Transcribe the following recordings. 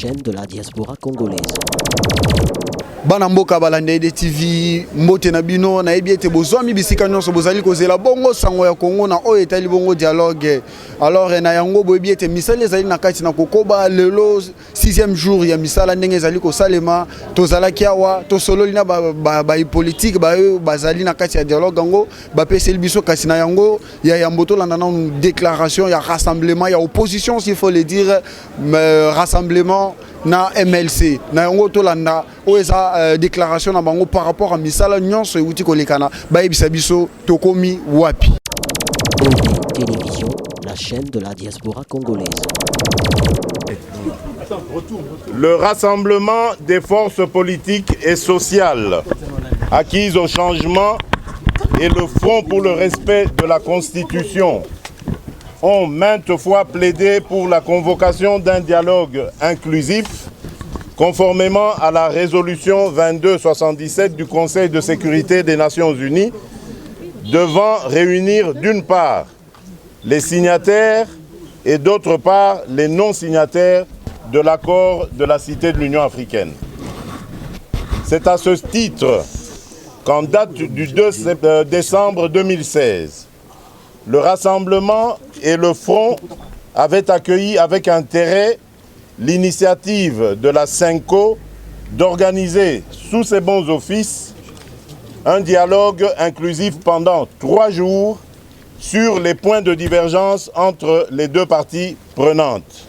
chaîne de la diaspora congolaise. Bana mboka balandede TV mbote na bino na yebi ete bozwami bisika nyonso bozali kozela bongo sango ya Kongo na oyo etali bongo dialogue. Alors na yango boyebi ete misala ezali na kati na kokoba lelo 6e jour ya misala ndenge ezali kosalema tozalaki awa tosololi na ba politique bazali na kati ya dialogue yango bapeseli biso kasi na yango ya yamboto landa na déclaration ya rassemblement ya opposition s'il faut le dire rassemblement na MLC na yango tolanda oeza déclaration na bango par rapport à misala nyonso euti kolekana bayebisa biso tokomi wapi. Télévision, la chaîne de la diaspora congolaise. Le rassemblement des forces politiques et sociales acquises au changement et le Front pour le respect de la Constitution ont maintes fois plaidé pour la convocation d'un dialogue inclusif conformément à la résolution 2277 du Conseil de sécurité des Nations Unies devant réunir d'une part les signataires et d'autre part les non-signataires de l'accord de la Cité de l'Union africaine. C'est à ce titre qu'en date du 2 décembre 2016, le Rassemblement et le Front avaient accueilli avec intérêt l'initiative de la CENCO d'organiser sous ses bons offices un dialogue inclusif pendant 3 jours sur les points de divergence entre les deux parties prenantes.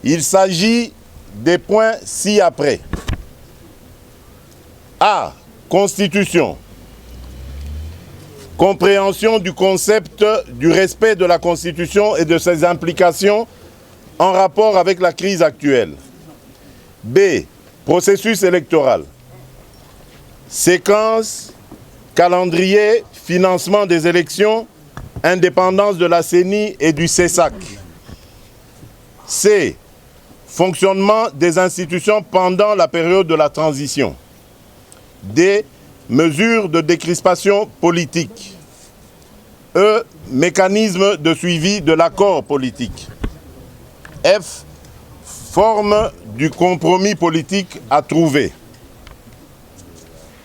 Il s'agit des points ci-après. A. Constitution. Compréhension du concept du respect de la Constitution et de ses implications en rapport avec la crise actuelle. B. Processus électoral. Séquence, calendrier, financement des élections, indépendance de la CENI et du CESAC. C. Fonctionnement des institutions pendant la période de la transition. D. Mesures de décrispation politique. E. Mécanisme de suivi de l'accord politique. F. Forme du compromis politique à trouver.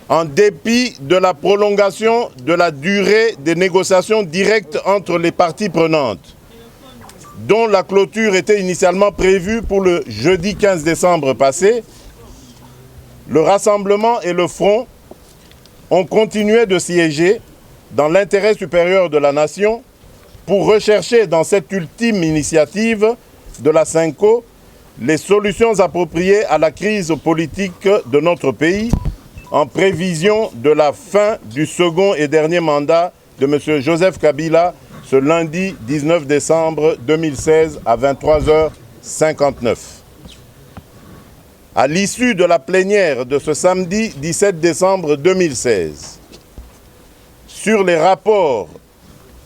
En dépit de la prolongation de la durée des négociations directes entre les parties prenantes, dont la clôture était initialement prévue pour le jeudi 15 décembre passé, le Rassemblement et le Front ont continué de siéger dans l'intérêt supérieur de la nation pour rechercher dans cette ultime initiative de la CENCO les solutions appropriées à la crise politique de notre pays en prévision de la fin du second et dernier mandat de M. Joseph Kabila ce lundi 19 décembre 2016 à 23h59. À l'issue de la plénière de ce samedi 17 décembre 2016, sur les rapports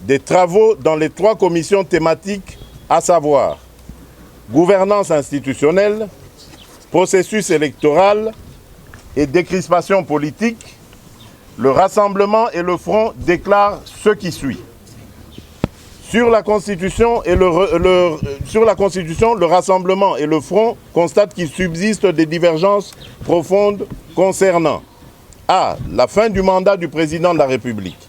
des travaux dans les 3 commissions thématiques, à savoir gouvernance institutionnelle, processus électoral et décrispation politique, le Rassemblement et le Front déclarent ce qui suit. Sur la Constitution, le Rassemblement et le Front constatent qu'il subsiste des divergences profondes concernant A. La fin du mandat du président de la République.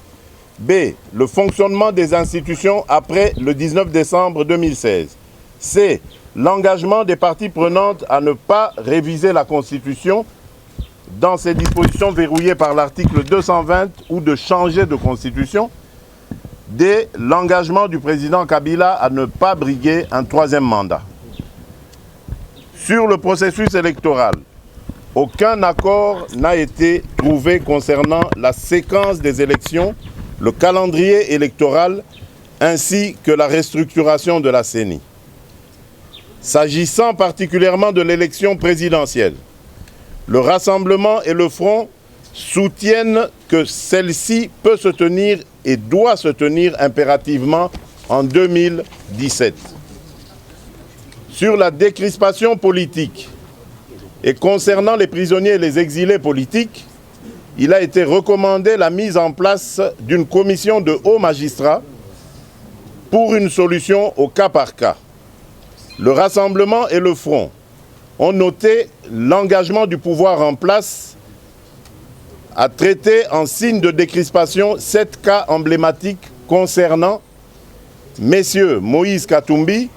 B. Le fonctionnement des institutions après le 19 décembre 2016. C. L'engagement des parties prenantes à ne pas réviser la Constitution dans ses dispositions verrouillées par l'article 220 ou de changer de Constitution. D. L'engagement du président Kabila à ne pas briguer un 3e mandat. Sur le processus électoral, aucun accord n'a été trouvé concernant la séquence des élections, le calendrier électoral ainsi que la restructuration de la CENI. S'agissant particulièrement de l'élection présidentielle, le Rassemblement et le Front soutiennent que celle-ci peut se tenir et doit se tenir impérativement en 2017. Sur la décrispation politique et concernant les prisonniers et les exilés politiques, il a été recommandé la mise en place d'une commission de hauts magistrats pour une solution au cas par cas. Le Rassemblement et le Front ont noté l'engagement du pouvoir en place à traiter en signe de décrispation 7 cas emblématiques concernant messieurs Moïse Katumbi,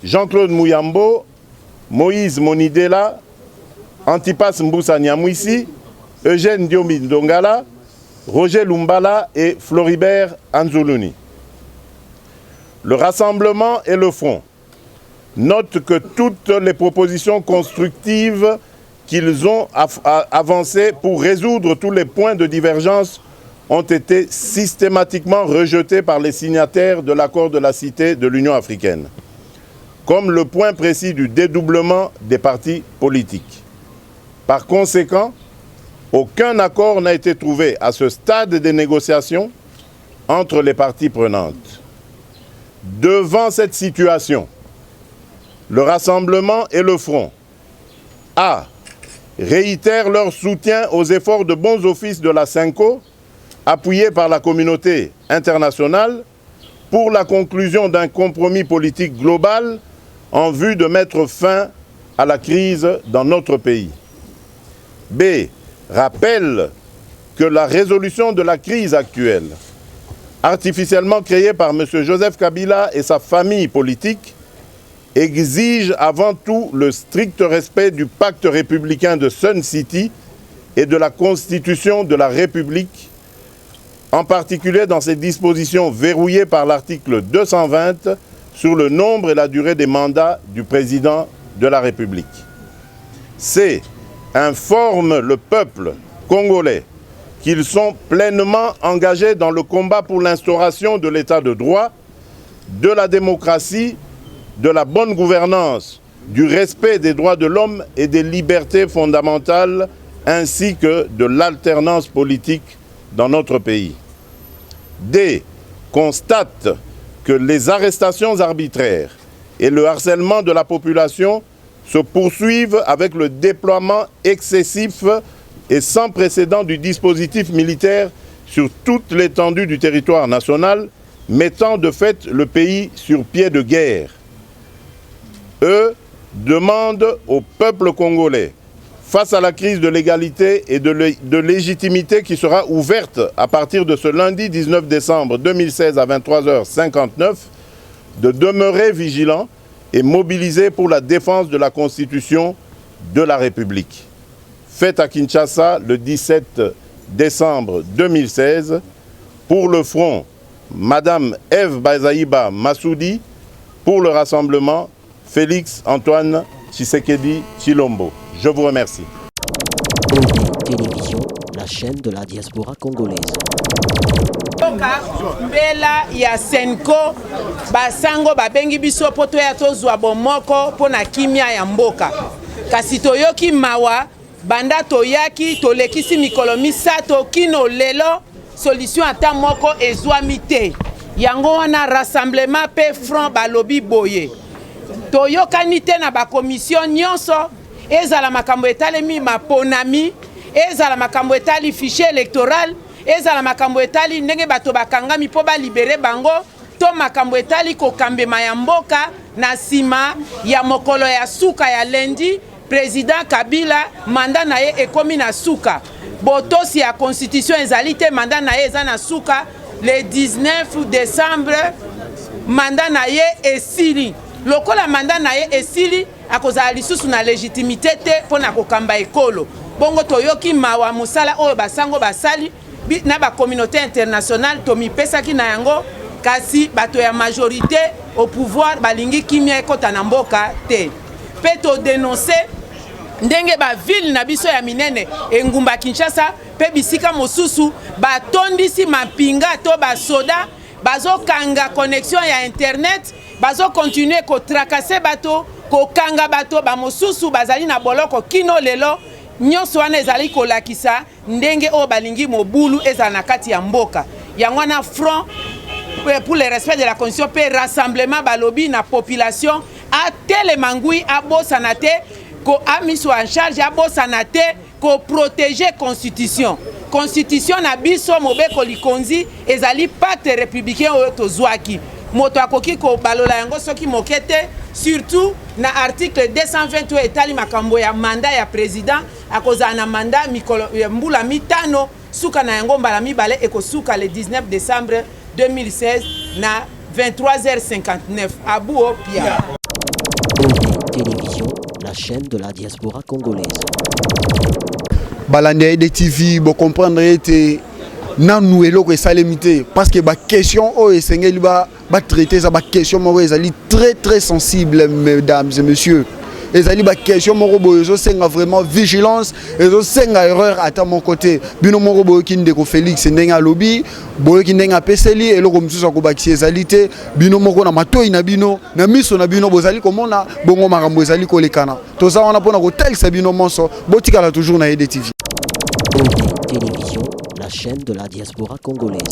Jean-Claude Mouyambo, Moïse Monidela, Antipas Mboussa Nyamwisi, Eugène Diomi Ndongala, Roger Lumbala et Floribert Anzoulouni. Le Rassemblement et le Front notent que toutes les propositions constructives qu'ils ont avancées pour résoudre tous les points de divergence ont été systématiquement rejetées par les signataires de l'accord de la Cité de l'Union africaine, comme le point précis du dédoublement des partis politiques. Par conséquent, aucun accord n'a été trouvé à ce stade des négociations entre les parties prenantes. Devant cette situation, le Rassemblement et le Front réitèrent leur soutien aux efforts de bons offices de la CENCO, appuyés par la communauté internationale, pour la conclusion d'un compromis politique global en vue de mettre fin à la crise dans notre pays. B. Rappelle que la résolution de la crise actuelle, artificiellement créée par M. Joseph Kabila et sa famille politique, exige avant tout le strict respect du pacte républicain de Sun City et de la Constitution de la République, en particulier dans ses dispositions verrouillées par l'article 220 sur le nombre et la durée des mandats du président de la République. C. Informe le peuple congolais qu'ils sont pleinement engagés dans le combat pour l'instauration de l'état de droit, de la démocratie, de la bonne gouvernance, du respect des droits de l'homme et des libertés fondamentales, ainsi que de l'alternance politique dans notre pays. D. Constate que les arrestations arbitraires et le harcèlement de la population se poursuivent avec le déploiement excessif et sans précédent du dispositif militaire sur toute l'étendue du territoire national, mettant de fait le pays sur pied de guerre. Eux demandent au peuple congolais, face à la crise de l'égalité et de légitimité qui sera ouverte à partir de ce lundi 19 décembre 2016 à 23h59, de demeurer vigilants et mobilisés pour la défense de la Constitution de la République. Faite à Kinshasa le 17 décembre 2016, pour le Front, Madame Eve Bazaïba Massoudi, pour le Rassemblement, Félix Antoine Tshisekedi Tshilombo. Je vous remercie. Télévision, la chaîne de la diaspora congolaise. Mbela ya Senko basango babengi biso poto ya tozwa bomoko pona kimia ya mboka. Kasi toyoki mawa banda toyaki tolekisi mikolo misato kino lelo solution ata moko ezwami te. Yango wana rassemblement pe front balobi boye. Toyokani te na ba commission nyonso ezala makambo etalemi maponami ezala makambo etali fichier électoral ezala makambo etali ndenge bato bakangami po ba libere bango to makambo etali kokambema ya mboka na sima ya mokolo ya suka ya lendi président Kabila manda na ye ekomi na suka botosi ya constitution ezali te manda na ye eza na suka le 19 décembre manda na ye esili lokola manda na ye esili akozala lisusu na légitimité te pona kokamba ekolo bongo toyoki mawa musala oyo basango basali na ba communauté internationale tomipesaki na yango kasi bato ya majorité au pouvoir balingi kimia ekota na mboka te pe to dénoncer ndenge ba ville na biso ya minene engumba Kinshasa pe bisika mosusu batondisi mapinga to basoda bazokanga connexion ya internet bazo continuer ko tracasser bato ko kanga bato ba mosusu bazali na boloko kino lelo nyonso wana ezali kolakisa ndenge o balingi mobulu ezala na kati ya mboka yango na front pour le respect de la constitution pe rassemblement balobi na population a tele mangui abosana te ko amiso en charge abosana te ko protéger constitution na biso mobeko likonzi ezali pacte républicain oyo tozwaki moto akoki ko balola yango soki mokete surtout na article 220 oyo etali makambo ya mandat ya président akozala na mandat mbula mitano suka na yango mbala mibale ekosuka le 19 décembre 2016 na 23h59 Abou Opia. Télévision, la chaîne de la diaspora congolaise. Balande de TV, vous comprendrez que nous eloko esalemité parce que la question oh esengeli ba traiter ça ba question moko ezali très sensible mesdames et messieurs. Ezali ba question moko boyo senga vraiment vigilance et senga erreur à mon côté. Bino moko boyo kindeko Félix ndenga lobby, boyo kindenga peseli eloko msusa ko bakisi ezalité, bino moko na matoi na bino, na miso na bino bozali komona bongo makambo ezali kolekana. Toza wana pona ko tel bino monso, botikala toujours na EDTV. Télévision, la chaîne de la diaspora congolaise.